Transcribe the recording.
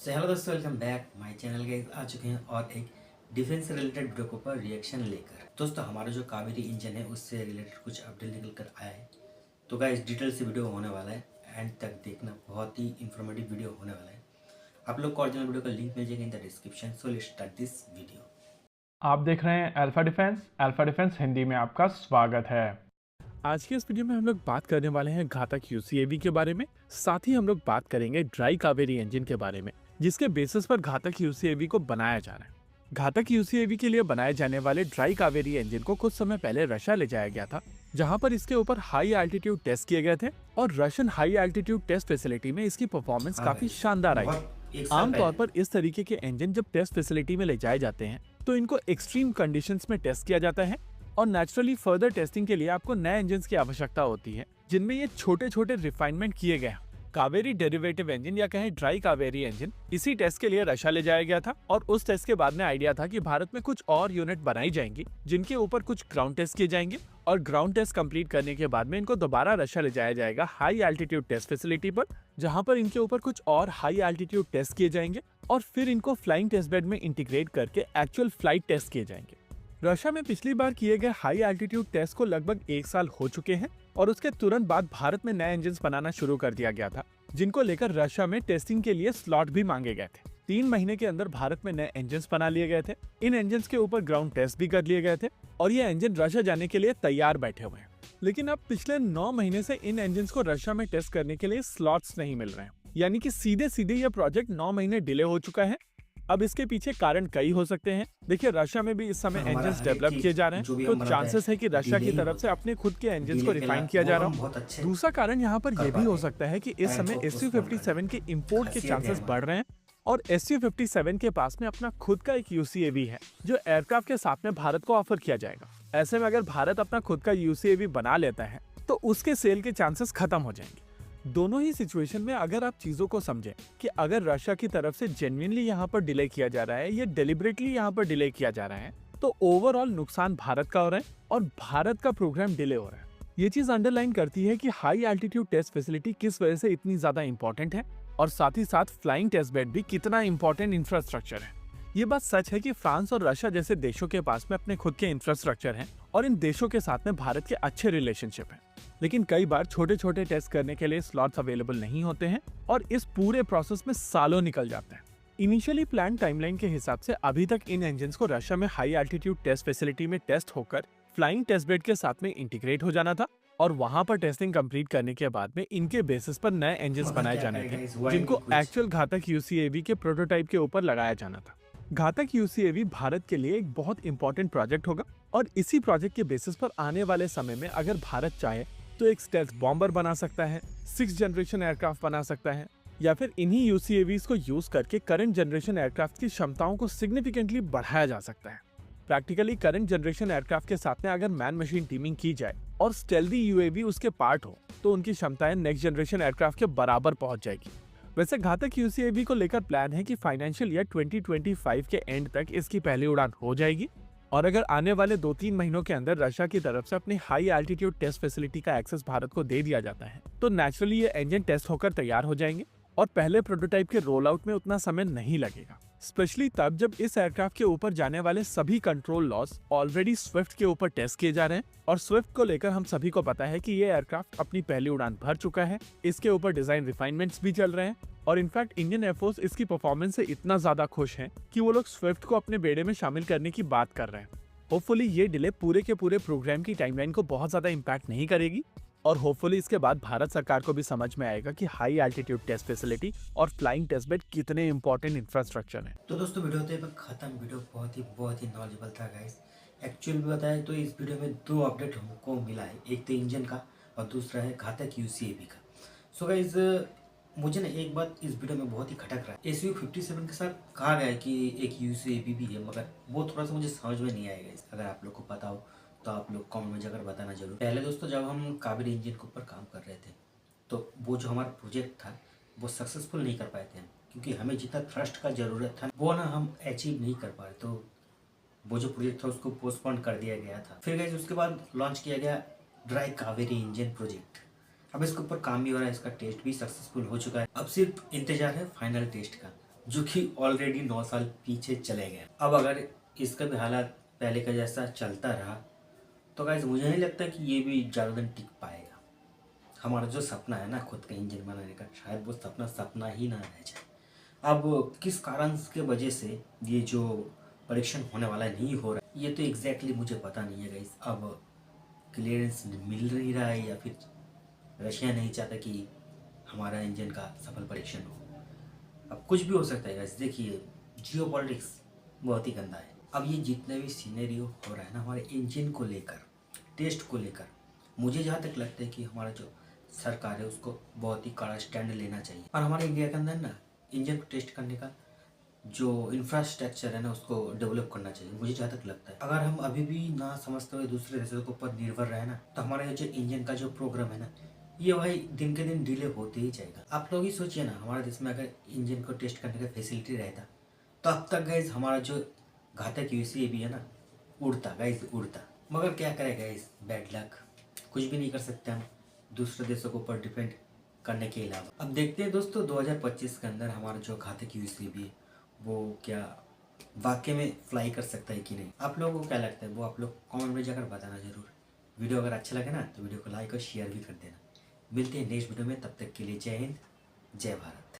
So hello दोस्तों, welcome back my channel. के आ चुके हैं और एक डिफेंस से रिलेटेड वीडियो के ऊपर रिएक्शन लेकर। दोस्तों हमारा जो कावेरी इंजन है उससे रिलेटेड कुछ अपडेट निकल कर आया है। तो गाइस डिटेल से वीडियो होने वाला है, एंड तक देखना, बहुत ही इन्फॉर्मेटिव वीडियो होने वाला है। आप लोग को ओरिजिनल वीडियो का लिंक मिल जाएगा in the description. So let's start this video. आप देख रहे हैं अल्फा डिफेंस हिंदी में आपका स्वागत है। आज के इस वीडियो में हम लोग बात करने वाले हैं घातक यूसीएवी के बारे में। साथ ही हम लोग बात करेंगे ड्राई कावेरी इंजन के बारे में, जिसके बेसिस पर घातक यूसीएवी को बनाया जा रहा है। घातक यूसीएवी के लिए बनाए जाने वाले ड्राई कावेरी इंजन को कुछ समय पहले रशिया ले जाया गया था, जहां पर इसके ऊपर हाई एल्टीट्यूड टेस्ट किए गए थे और Russian high altitude test facility में इसकी परफॉर्मेंस काफी शानदार आई थी। आमतौर पर इस तरीके के इंजन जब टेस्ट फैसिलिटी में ले जाए जाते हैं तो इनको एक्सट्रीम कंडीशंस में टेस्ट किया जाता है और नेचुरली फर्दर टेस्टिंग के लिए आपको नए इंजन की आवश्यकता होती है, जिनमें ये छोटे छोटे रिफाइनमेंट किए गए हैं। कावेरी डेरिवेटिव इंजन या कहें ड्राई कावेरी इंजन इसी टेस्ट के लिए रशिया ले जाया गया था और उस टेस्ट के बाद में आइडिया था कि भारत में कुछ और यूनिट बनाई जाएंगी जिनके ऊपर कुछ ग्राउंड टेस्ट किए जाएंगे और ग्राउंड टेस्ट कंप्लीट करने के बाद में इनको दोबारा रशिया ले जाया जाएगा हाई एल्टीट्यूड टेस्ट फैसिलिटी पर, जहां पर इनके ऊपर कुछ और हाई एल्टीट्यूड टेस्ट किए जाएंगे और फिर इनको फ्लाइंग टेस्ट बेड में इंटीग्रेट करके एक्चुअल फ्लाइट टेस्ट किए जाएंगे। रशिया में पिछली बार किए गए हाई एल्टीट्यूड टेस्ट को लगभग 1 साल हो चुके हैं और उसके तुरंत बाद भारत में नए इंजन बनाना शुरू कर दिया गया था, जिनको लेकर रशिया में टेस्टिंग के लिए स्लॉट भी मांगे गए थे। 3 महीने के अंदर भारत में नए इंजन बना लिए गए थे। इन इंजन के ऊपर ग्राउंड टेस्ट भी कर लिए गए थे और ये इंजन रशिया जाने के लिए तैयार बैठे हुए हैं। लेकिन अब पिछले 9 महीने से इन इंजन को रशिया में टेस्ट करने के लिए स्लॉट्स नहीं मिल रहे हैं, यानी कि सीधे सीधे यह प्रोजेक्ट 9 महीने डिले हो चुका है। अब इसके पीछे कारण कई हो सकते हैं। देखिए, रशिया में भी इस समय इंजन डेवलप किए जा रहे हैं, तो चांसेस है कि रशिया की तरफ से अपने खुद के इंजन को रिफाइन किया जा रहा हो। दूसरा कारण यहाँ पर यह भी हो सकता है कि इस समय SU-57 के इंपोर्ट के चांसेस बढ़ रहे हैं और SU-57 के पास में अपना खुद का एक यूसीएवी है जो एयरक्राफ्ट के साथ में भारत को ऑफर किया जाएगा। ऐसे में अगर भारत अपना खुद का यूसीएवी बना लेता है तो उसके सेल के चांसेस खत्म हो जाएंगे। दोनों ही सिचुएशन में अगर आप चीजों को समझें कि अगर रशिया की तरफ से जेन्युइनली यहाँ पर डिले किया जा रहा है या डेलिबरेटली यहाँ पर डिले किया जा रहा है, तो ओवरऑल नुकसान भारत का हो रहा है और भारत का प्रोग्राम डिले हो रहा है। ये चीज अंडरलाइन करती है कि हाई एल्टीट्यूड टेस्ट फैसिलिटी किस वजह से इतनी ज्यादा इंपॉर्टेंट है और साथ ही साथ फ्लाइंग टेस्ट बेड भी कितना इंपॉर्टेंट इंफ्रास्ट्रक्चर है। ये बात सच है कि फ्रांस और रशिया जैसे देशों के पास में अपने खुद के इंफ्रास्ट्रक्चर हैं और इन देशों के साथ में भारत के अच्छे रिलेशनशिप हैं, लेकिन कई बार छोटे छोटे टेस्ट करने के लिए स्लॉट्स अवेलेबल नहीं होते हैं और इस पूरे प्रोसेस में सालों निकल जाते हैं। इनिशियली प्लान टाइमलाइन के हिसाब से अभी तक इन इंजन को रशिया में हाई एल्टीट्यूड टेस्ट फैसिलिटी में टेस्ट होकर फ्लाइंग टेस्ट बेड के साथ में इंटीग्रेट हो जाना था और वहां पर टेस्टिंग कंप्लीट करने के बाद में इनके बेसिस पर नए इंजन बनाए जाने थे, जिनको एक्चुअल घातक यूसीएवी के प्रोटोटाइप के ऊपर लगाया जाना था। घातक यूसीएवी भारत के लिए एक बहुत इंपॉर्टेंट प्रोजेक्ट होगा और इसी प्रोजेक्ट के बेसिस पर आने वाले समय में अगर भारत चाहे तो एक स्टेल्थ बॉम्बर बना सकता है, 6th जनरेशन एयरक्राफ्ट बना सकता है या फिर इन्हीं यूसीएवीज को यूज करके करंट जनरेशन एयरक्राफ्ट की क्षमताओं को सिग्निफिकेंटली बढ़ाया जा सकता है। प्रैक्टिकली करंट जनरेशन एयरक्राफ्ट के साथ में अगर मैन मशीन टीमिंग की जाए और स्टेल्दी यूएवी उसके पार्ट हो तो उनकी क्षमताएं नेक्स्ट जनरेशन एयरक्राफ्ट के बराबर पहुंच जाएगी। वैसे घातक यूसीएवी को लेकर प्लान है कि फाइनेंशियल ईयर 2025 के एंड तक इसकी पहली उड़ान हो जाएगी और अगर आने वाले 2-3 महीनों के अंदर रशिया की तरफ से अपनी हाई एल्टीट्यूड टेस्ट फैसिलिटी का एक्सेस भारत को दे दिया जाता है तो नेचुरली ये इंजन टेस्ट होकर तैयार हो जाएंगे और पहले प्रोटोटाइप के रोल आउट में उतना समय नहीं लगेगा, स्पेशली तब जब इस एयरक्राफ्ट के ऊपर जाने वाले सभी कंट्रोल लॉस ऑलरेडी स्विफ्ट के ऊपर टेस्ट किए जा रहे हैं और स्विफ्ट को लेकर हम सभी को पता है कि ये एयरक्राफ्ट अपनी पहली उड़ान भर चुका है। इसके ऊपर डिजाइन रिफाइनमेंट्स भी चल रहे हैं और इनफैक्ट इंडियन एयरफोर्स इसकी परफॉर्मेंस से इतना ज्यादा खुश है कि वो लोग स्विफ्ट को अपने बेड़े में शामिल करने की बात कर रहे हैं। होपफुली ये डिले पूरे के पूरे प्रोग्राम की टाइमलाइन को बहुत ज्यादा इम्पैक्ट नहीं करेगी और होपफुली इसके बाद भारत सरकार को भी समझ में आएगा कि हाई एल्टीट्यूड टेस्ट फैसिलिटी और फ्लाइंग टेस्ट बेड कितने इंपॉर्टेंट इंफ्रास्ट्रक्चर है। तो दोस्तों वीडियो होते हैं खत्म। वीडियो बहुत ही नॉलेजेबल था गाइस। एक्चुअल में बताएं तो इस वीडियो में 2 अपडेट हमको मिला है, एक तो इंजन का और दूसरा है घातक यूसीएवी का। सो गाइस मुझे ना एक बात इस वीडियो में बहुत ही खटक रहा है। SU-57 के साथ कहा गया है कि एक यूसीएवी भी है, मगर वो थोड़ा सा मुझे समझ में नहीं आएगा। अगर आप लोग को पता हो तो आप लोग कमेंट में जाकर बताना जरूर। पहले दोस्तों जब हम कावेरी इंजन के ऊपर काम कर रहे थे तो वो जो हमारा प्रोजेक्ट था वो सक्सेसफुल नहीं कर पाए थे हम, क्योंकि हमें जितना थ्रस्ट का ज़रूरत था वो ना हम अचीव नहीं कर पाए, तो वो जो प्रोजेक्ट था उसको पोस्टपोन कर दिया गया था। फिर गाइस उसके बाद लॉन्च किया गया ड्राई कावेरी इंजन प्रोजेक्ट। अब इसके ऊपर काम भी हो रहा है, इसका टेस्ट भी सक्सेसफुल हो चुका है। अब सिर्फ इंतजार है फाइनल टेस्ट का। जो कि ऑलरेडी 9 साल पीछे चले गए। अब अगर इसका भी हालात पहले का जैसा चलता रहा तो गाइस मुझे नहीं लगता कि ये भी ज़्यादा दिन टिक पाएगा। हमारा जो सपना है ना खुद का इंजन बनाने का, शायद वो सपना सपना ही ना रह जाए। अब किस कारण के वजह से ये जो परीक्षण होने वाला नहीं हो रहा ये तो एग्जैक्टली मुझे पता नहीं है गाइस। अब क्लियरेंस मिल नहीं रहा है या फिर रशिया नहीं चाहता कि हमारा इंजन का सफल परीक्षण हो। अब कुछ भी हो सकता है गाइस। देखिए जियो पॉलिटिक्स बहुत ही गंदा है। अब ये जितने भी सीनेरियो हो रहा है ना हमारे इंजन को लेकर, टेस्ट को लेकर, मुझे जहाँ तक लगता है कि हमारा जो सरकार है उसको बहुत ही कड़ा स्टैंड लेना चाहिए। और हमारे इंडिया के अंदर ना इंजन को टेस्ट करने का जो इंफ्रास्ट्रक्चर है ना उसको डेवलप करना चाहिए, मुझे जहाँ तक लगता है। अगर हम अभी भी ना समझते हुए दूसरे देशों के ऊपर निर्भर रहे ना तो हमारा जो इंजन का जो प्रोग्राम है ना ये भाई दिन के दिन डिले होते ही जाएगा। आप लोग ही सोचिए ना, हमारे देश में अगर इंजन को टेस्ट करने का फैसिलिटी रहता तो अब तक गाइज हमारा जो घातक यूसी भी है ना उड़ता गाइज उड़ता। मगर क्या करें गाइज, बैड लक, कुछ भी नहीं कर सकते हम दूसरे देशों के ऊपर डिपेंड करने के अलावा। अब देखते हैं दोस्तों 2025 के अंदर हमारा जो घातक यूसी भी है वो क्या वाकई में फ्लाई कर सकता है कि नहीं। आप लोगों को क्या लगता है वो आप लोग कमेंट में जाकर बताना जरूर। वीडियो अगर अच्छा लगे ना तो वीडियो को लाइक और शेयर भी कर देना। मिलते हैं नेक्स्ट वीडियो में, तब तक के लिए जय हिंद जय भारत।